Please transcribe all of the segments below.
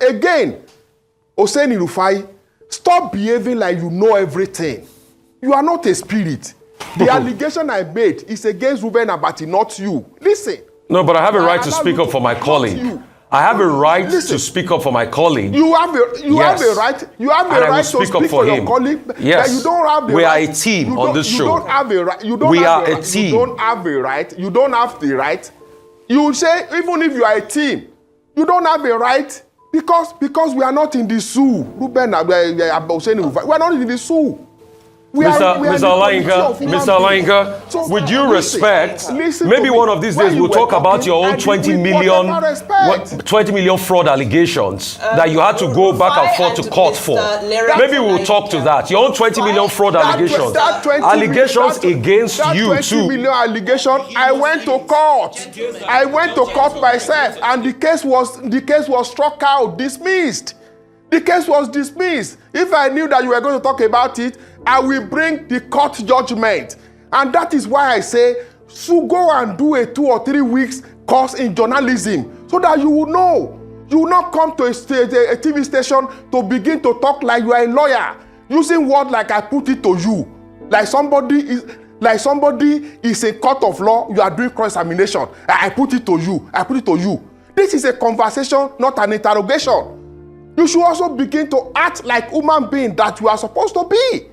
Again, Oseni Rufai, stop behaving like you know everything. You are not a spirit. The allegation I made is against Ruben Abati, not you. Listen. No, but I have a right to speak up for my colleague. I have a right to speak up for my colleague. You have a right. You have a right to speak up for your colleague. Yes. You don't have the we right. are a team on this show. You don't have a right. We are a team. You don't have a right. You don't have the right. You say even if you are a team, you don't have a right because we are not in the zoo. Ruben Abati, we are not in the zoo. Mr. Alainka, with due respect, maybe one of these days we'll talk about your own 20 million fraud allegations that you had to go back and forth to court for. Maybe we'll talk to that. Your own 20 million fraud allegations. Allegations against you too. 20 million allegation, I went to court. I went to court myself and the case was struck out, dismissed. The case was dismissed. If I knew that you were going to talk about it, I will bring the court judgment. And that is why I say, so go and do a 2 or 3 weeks course in journalism so that you will know. You will not come to a TV station to begin to talk like you are a lawyer, using words like I put it to you. Like somebody is a court of law, you are doing cross-examination. I put it to you. I put it to you. This is a conversation, not an interrogation. You should also begin to act like human being that you are supposed to be.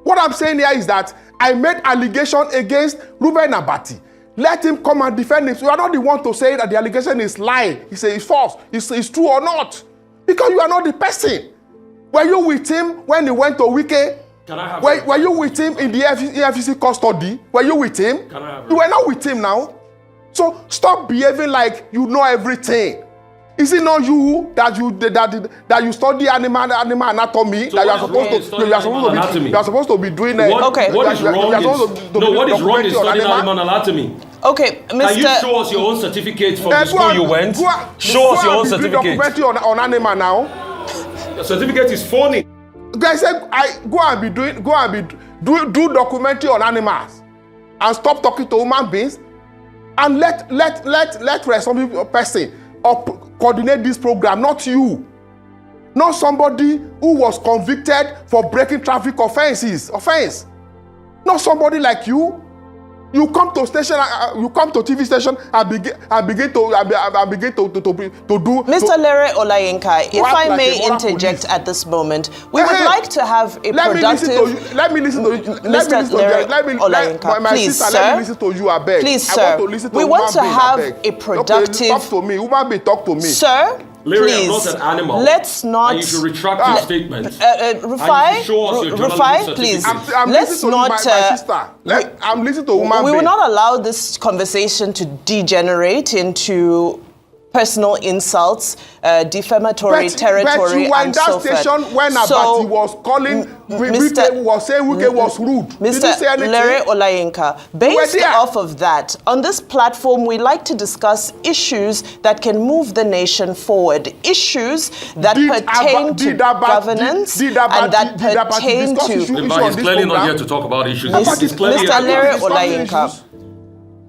What I'm saying here is that I made allegation against Ruben Abati. Let him come and defend him. You are not the one to say that the allegation is lying. He says it's false. It's true or not. Because you are not the person. Were you with him when he went to Wike? Were you with him in the EFCC custody? Were you with him? You were not with him now. So stop behaving like you know everything. Is it not you that you study animal anatomy? So that you are supposed to be doing it? What is wrong in studying animal anatomy? Okay, Mr. Can you show us your own certificate from the school you went? Show us your own certificate. Documentary on animal now. Your certificate is phony. I said, do documentary on animals and stop talking to human beings and let responsible person coordinate this program, not you. Not somebody who was convicted for breaking traffic offense. Not somebody like you. You come to station, you come to TV station and begin to do. Mr. Lere Olayinka, if I may interject at this moment, we would like to have a productive. Let me listen to you. Mr. Lere Olayinka, please, sir. Let me listen to you, I beg. Please, sir. We want to have a productive. Talk to me. Human being, talk to me. Sir. Larry, please, I'm not an animal. Let's not. And you should retract your statement. Rufai, please. Let's not. I'm listening to woman. We will not allow this conversation to degenerate into personal insults, defamatory territory, and so forth. But you were in that station when Abati was calling, Wike was saying Wike was rude. Mr. Lere Olayinka, based off of that, on this platform, we like to discuss issues that can move the nation forward, issues that pertain to governance and that pertain to... He's clearly not here to talk about issues. Mr. Lere Olayinka.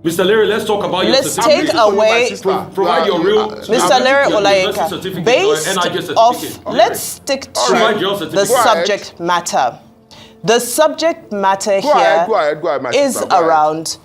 Mr. Larry, let's talk about your certificate. Let's take away... Provide your real... Mr. Larry Olayinka, based off... Let's stick to the subject matter. The subject matter here is around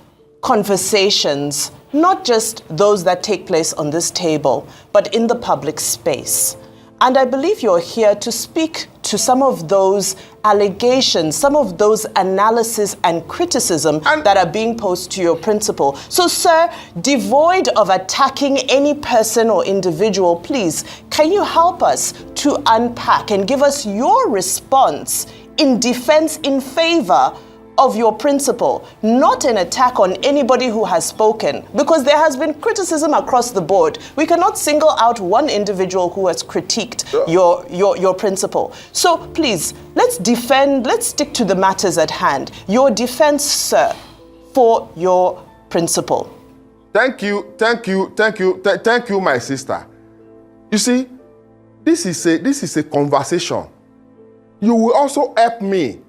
conversations, not just those that take place on this table, but in the public space. And I believe you're here to speak to some of those allegations, some of those analysis and criticism that are being posed to your principal. So, sir, devoid of attacking any person or individual, please, can you help us to unpack and give us your response in defense in favor of your principal, not an attack on anybody who has spoken, because there has been criticism across the board. We cannot single out one individual who has critiqued your principal. So please, let's stick to the matters at hand. Your defense, sir, for your principal. Thank you, my sister. You see, this is a conversation. You will also help me.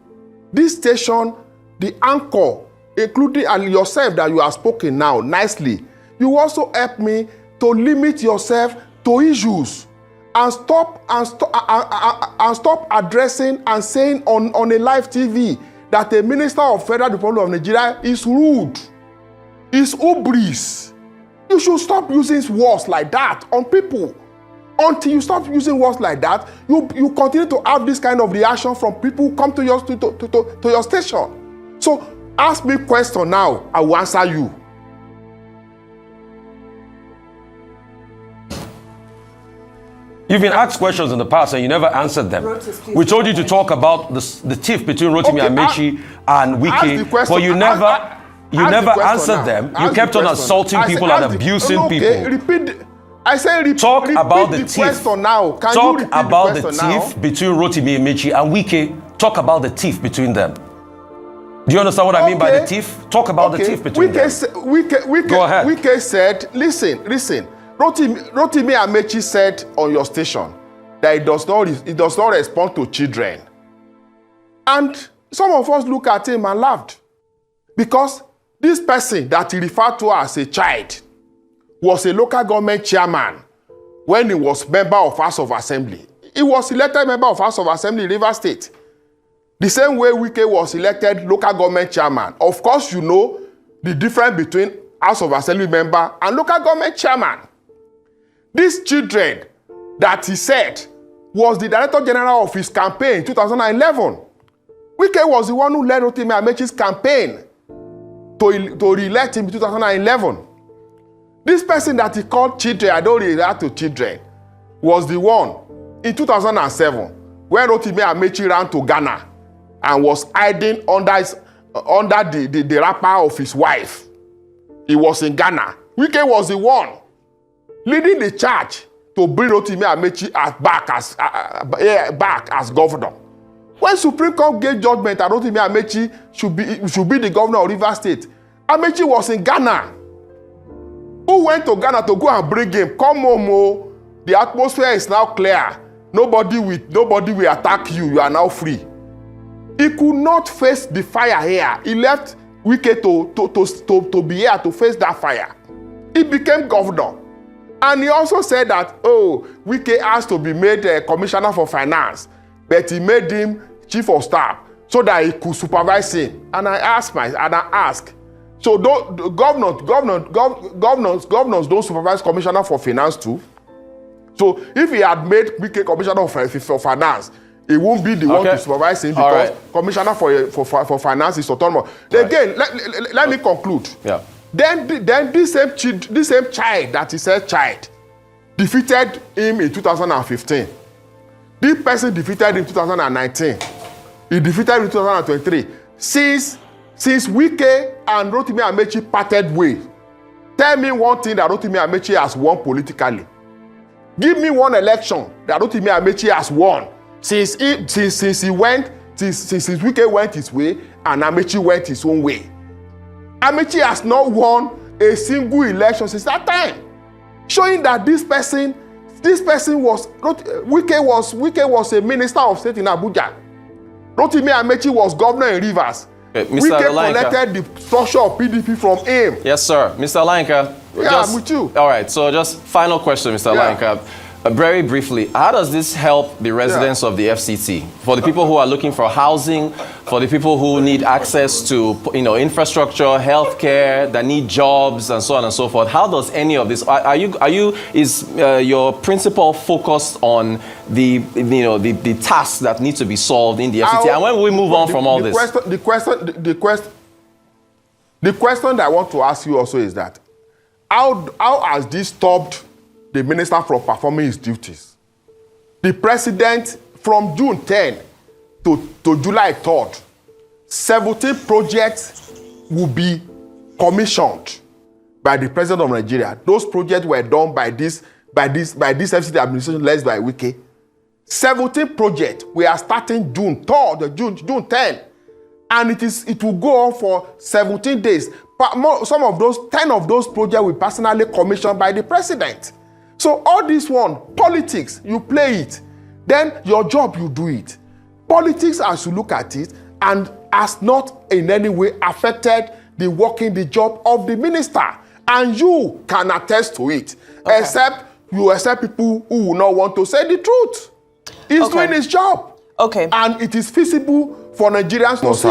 This station, the anchor, including yourself that you have spoken now nicely, you also help me to limit yourself to issues and stop addressing and saying on a live TV that a minister of Federal Republic of Nigeria is rude, is hubris. You should stop using words like that on people. Until you stop using words like that, you continue to have this kind of reaction from people who come to your station. So ask me a question now, I will answer you. You've been asked questions in the past and you never answered them. We told you to talk about the tiff between Rotimi Amechi and Wike, but you never answered them. You kept on assaulting people and abusing people. Talk about the tiff. Talk about the tiff between Rotimi Amechi and Wike. Talk about the tiff between them. Do you understand what I mean by the tiff? Talk about the tiff between them. Go ahead. Wike said, listen. Rotimi Amechi said on your station that it does not respond to children. And some of us look at him and laughed. Because this person that he referred to as a child was a local government chairman when he was member of House of Assembly. He was elected member of House of Assembly in Rivers State. The same way Wike was elected local government chairman. Of course, you know the difference between House of Assembly member and local government chairman. These children that he said was the Director General of his campaign in 2011. Wike was the one who led Rotimi Amechi's campaign to re-elect him in 2011. This person that he called children, I don't relate to children, was the one in 2007 when Rotimi Amechi ran to Ghana and was hiding under the wrapper of his wife. He was in Ghana. Wike was the one leading the charge to bring Rotimi Amechi back as governor. When Supreme Court gave judgment that Rotimi Amechi should be the governor of Rivers State, Amechi was in Ghana. Who went to Ghana to go and bring him? Come home, the atmosphere is now clear. Nobody will attack you. You are now free. He could not face the fire here. He left Wike to be here to face that fire. He became governor. And he also said that, Wike has to be made a commissioner for finance, but he made him chief of staff so that he could supervise him. And I asked, so governors don't supervise commissioner for finance too. So if he had made Wike commissioner for finance, he won't be the one to supervise him because commissioner for finance is autonomous. Again, let me conclude. Yeah. Then this same child that he said defeated him in 2015. This person defeated him in 2019. He defeated him in 2023. Since Wike and Rotimi Amechi parted ways, tell me one thing that Rotimi Amechi has won politically. Give me one election that Rotimi Amechi has won since Wike went his way and Amechi went his own way. Amechi has not won a single election since that time, showing that this person was Wike was a minister of state in Abuja. Rotimi Amechi was governor in Rivers. Wike collected the structure of PDP from him. Yes, sir. Mr. Alanka. I'm with you. All right, so just final question, Mr. Alanka. Very briefly, how does this help the residents of the FCT? For the people who are looking for housing, for the people who need access to infrastructure, healthcare, that need jobs, and so on and so forth. How does any of this? Is your principal focused on the tasks that need to be solved in the FCT? And when will we move on from all this? The question that I want to ask you also is that how has this stopped the minister from performing his duties? The president, from June 10 to July 3rd, 17 projects will be commissioned by the president of Nigeria. Those projects were done by this FCT administration led by Wike. 17 projects. We are starting June 10, and it will go on for 17 days. But 10 of those projects will be personally commissioned by the president. So all this politics, you play it. Then your job, you do it. Politics, as you look at it, and has not in any way affected the job of the minister. And you can attest to it, except you accept people who will not want to say the truth. He's doing his job. Okay. And it is feasible for Nigerians to see.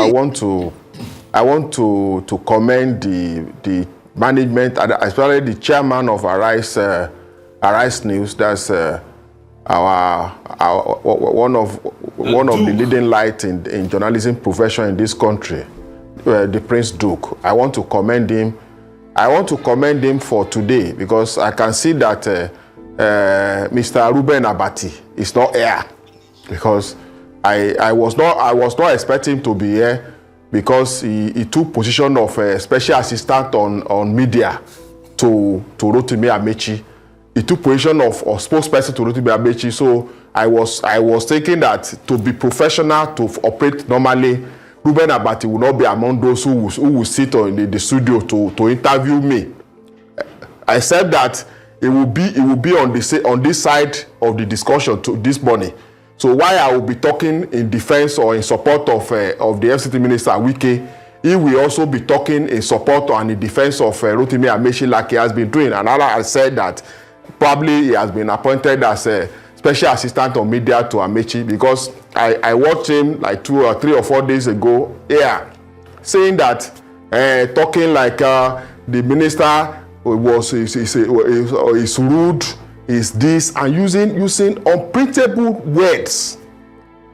I want to commend the management, especially the chairman of Arise News. That's one of the leading lights in journalism profession in this country, the Prince Duke. I want to commend him. I want to commend him for today because I can see that Mr. Ruben Abati is not here, because I was not expecting him to be here, because he took position of special assistant on media to Rotimi Amechi. He took position of spokesperson to Rotimi Amechi. So I was thinking that to be professional, to operate normally, Ruben Abati will not be among those who will sit in the studio to interview me. I said that it will be on this side of the discussion this morning. So while I will be talking in defense or in support of the FCT Minister Wike, he will also be talking in support and in defense of Rotimi Amechi, like he has been doing. And I said that probably he has been appointed as a special assistant on media to Amechi, because I watched him like 3 or 4 days ago here, saying that talking like the minister is rude, is this, and using unprintable words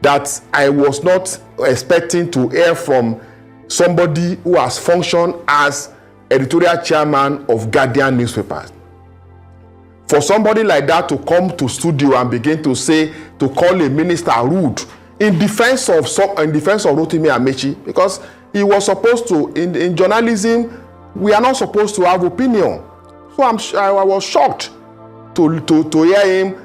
that I was not expecting to hear from somebody who has functioned as editorial chairman of Guardian newspapers. For somebody like that to come to studio and begin to call a minister rude in defense of Rotimi Amechi, because he was supposed to, in journalism, we are not supposed to have opinion. So I was shocked to hear him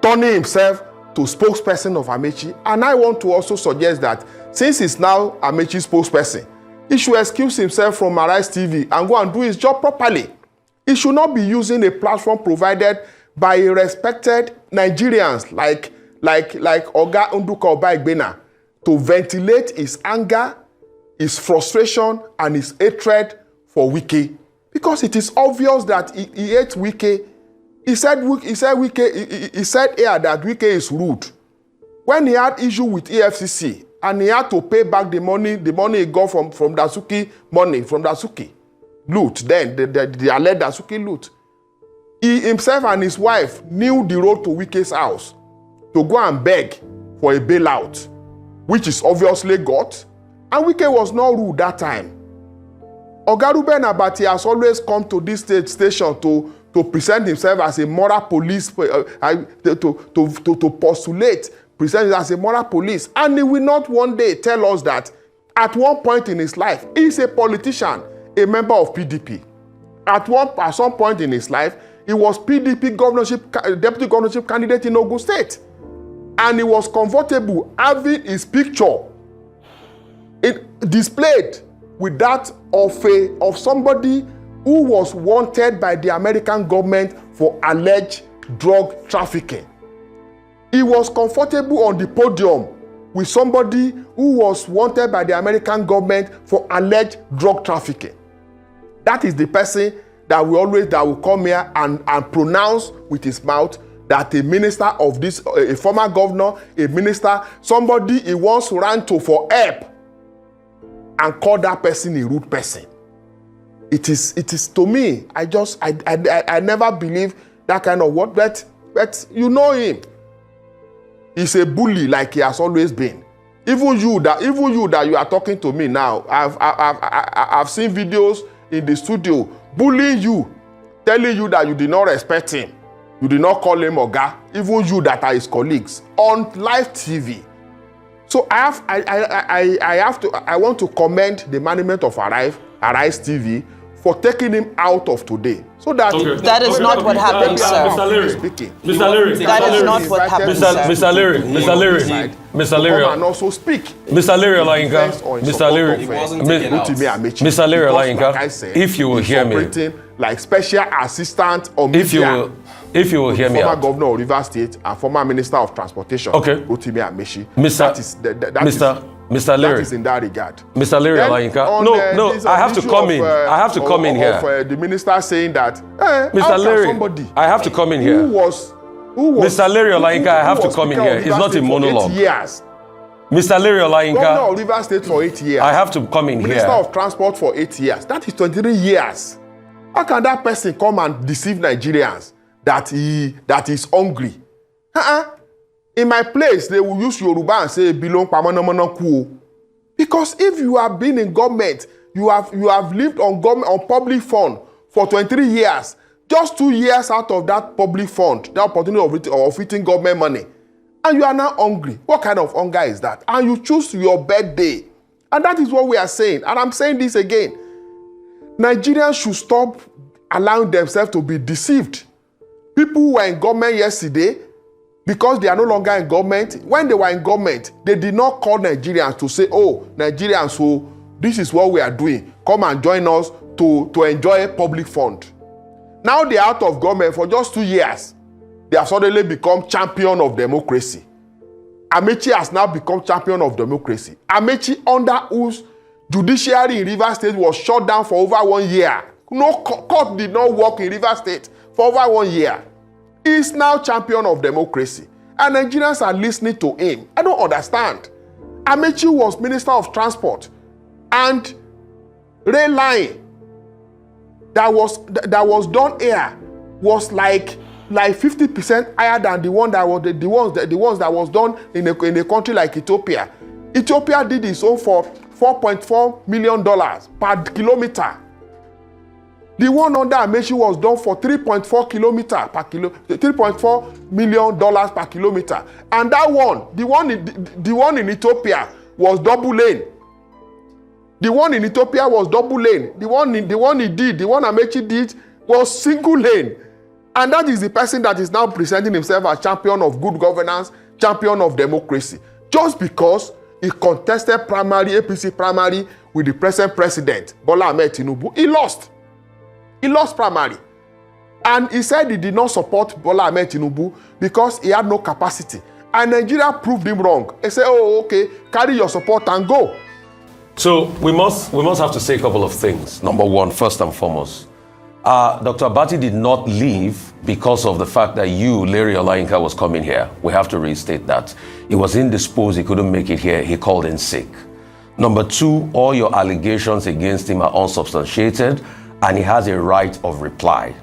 turning himself to spokesperson of Amechi. And I want to also suggest that since he's now Amechi's spokesperson, he should excuse himself from Arise TV and go and do his job properly. He should not be using a platform provided by respected Nigerians like Oga Nduka Obaigbena to ventilate his anger, his frustration, and his hatred for Wike. Because it is obvious that he hates Wike. He said here that Wike is rude. When he had issue with EFCC and he had to pay back the money he got from Dasuki loot, then the alleged Dasuki loot, he himself and his wife knew the road to Wike's house to go and beg for a bailout, which is obviously got, and Wike was not rude that time. Oga Ruben Abati has always come to this station to present himself as a moral police, to postulate, present himself as a moral police. And he will not one day tell us that at one point in his life, he is a politician, a member of PDP. At some point in his life, he was PDP deputy governorship candidate in Ogun State. And he was comfortable having his picture displayed with that of somebody who was wanted by the American government for alleged drug trafficking. He was comfortable on the podium with somebody who was wanted by the American government for alleged drug trafficking. That is the person that will come here and pronounce with his mouth that a minister of this, a former governor, a minister, somebody he once ran to for help, and call that person a rude person. It is to me, I never believe that kind of word, but you know him. He's a bully like he has always been. Even you that you are talking to me now, I've seen videos in the studio bullying you, telling you that you did not respect him, you did not call him Oga, even you that are his colleagues on live TV. So I want to commend the management of Arise TV for taking him out of today. So that that is not what happened, sir. Mr. Leary. That is not what happened, sir. Mr. Leary. And also speak. Mr. Leary Olayinka. Mr. Leary Olayinka. If you will hear me, like special assistant or media. If you will hear me former out. governor of Rivers State and former minister of transportation, Okay. Rotimi Amechi. Mr. Leary. That is in that regard. Mr. Leary Olayinka. No, I have to come in. I have to come in here. The minister saying that, Mr. Leary, I have to come in here. Who was Mr. Leary Olayinka, I have to come in here. It's not a monologue. 8 years. Mr. Leary Olayinka. Governor of Rivers State for 8 years. I have to come in Minister here. of Transport for 8 years. That is 23 years. How can that person come and deceive Nigerians that is hungry? In my place, they will use Yoruba and say, "Belong pamanamono kuo." Because if you have been in government, you have lived on government on public fund for 23 years. Just 2 years out of that public fund, the opportunity of eating government money, and you are now hungry. What kind of hunger is that? And you choose your birthday, and that is what we are saying. And I'm saying this again: Nigerians should stop allowing themselves to be deceived. People who were in government yesterday, because they are no longer in government, when they were in government, they did not call Nigerians to say, "Oh, Nigerians, so this is what we are doing. Come and join us to enjoy public fund." Now they are out of government for just 2 years. They have suddenly become champion of democracy. Amechi has now become champion of democracy. Amechi, under whose judiciary in Rivers State was shut down for over 1 year. No court did not work in Rivers State for over 1 year. He is now champion of democracy. And Nigerians are listening to him. I don't understand. Amechi was Minister of Transport. And rail line that was done here was like 50% higher than the ones that was done in a country like Ethiopia. Ethiopia did its own for $4.4 million per kilometer. The one under Amechi was done for $3.4 million per kilometer. And that one, the one in Ethiopia was double lane. The one in Ethiopia was double lane. The one Amechi did was single lane. And that is the person that is now presenting himself as champion of good governance, champion of democracy. Just because he contested APC primary with the present president, Bola Ahmed Tinubu, he lost. He lost primary. And he said he did not support Bola Ahmed Tinubu because he had no capacity. And Nigeria proved him wrong. He said, "Oh, okay, carry your support and go." So we must have to say a couple of things. Number one, first and foremost, Dr. Abati did not leave because of the fact that you, Leary Olayinka, was coming here. We have to restate that. He was indisposed, he couldn't make it here, he called in sick. Number two, all your allegations against him are unsubstantiated, and he has a right of reply.